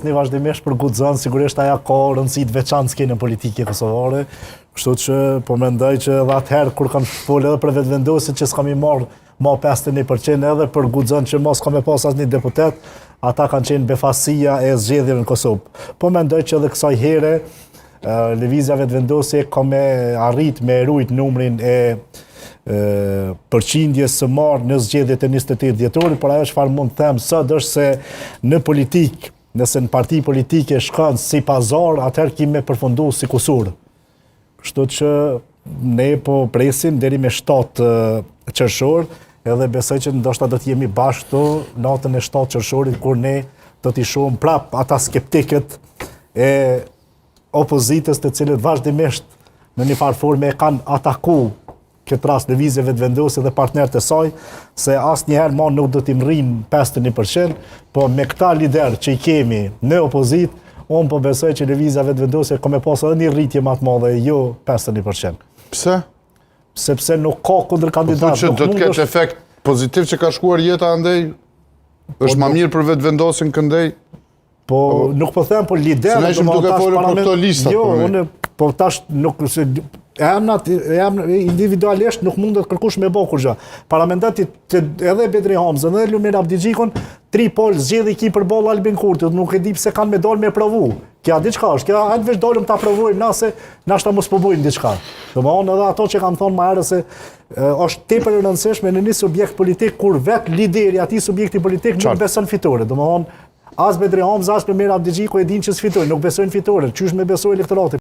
Një vazhdimisht për guxon, sigurisht aja ka rëndësi të veçantë s'ke në politikë kosovare, kështu që po mendoj që edhe atëherë kur kanë folë edhe për vetëvendosin që s'kam i marrë ma 51% edhe për guxon që mos ka me pas asnjë deputet, ata kanë qenë befasia e zgjedhjeve në Kosovë. Po mendoj që edhe kësaj here lëvizja vetëvendosje ka me arrit me rujt numrin e përqindjes së marrë në zgjedhjet e 28 dhjetorit, por ajo çfarë mund të them sot është se në politikë, nëse në parti politike shkon si pazar, atëherë kemi me përfundu si kusur. Kështu që ne po presim deri me 7 qershor, edhe besoj që ndoshta do të jemi bashkë natën e 7 qershorit, kur ne do t'i shohim prap ata skeptikët e opozitës të cilët vazhdimisht në një farë forme e kanë ataku këtë rast lëvizje vetëvendosje dhe partnerët e saj, se asnjëherë ma nuk do t'i rrinë 51%, po me këta lider që i kemi në opozit, unë po besoj që lëvizja vetëvendosje ka me pas edhe një rritje më të madhe, jo 51%. Pse? Sepse nuk ka kundër kandidat. Po që do të ketë efekt pozitiv që ka shkuar jeta andej, është më mirë për vetëvendosjen këndej? Po nuk po them, po lider... Se ne ishim duke folur për këto lista. Jo, unë po tash nuk... Emnat individualisht nuk mund të kërkush me bë kurrë. Parlamentatit edhe Bedri Hamza, edhe Lumir Abdigjikun, 3 pol zgjedhë ki përballë Albin Kurtit, nuk e di pse kanë me dalë me provu. Kja diçka është, kja hajtë veç dalëm ta provojmë na se nashta mos po bujmë diçka. Domethënë edhe ato që kanë thonë më herë se është tepër e rëndësishme në një subjekt politik kur vet lideri atij subjekti politik nuk beson fitore. Domethënë as Bedri Hamza as Lumir Abdigjiku e dinë që sfitojnë, nuk besojnë fitore, çysh me besoj elektorati.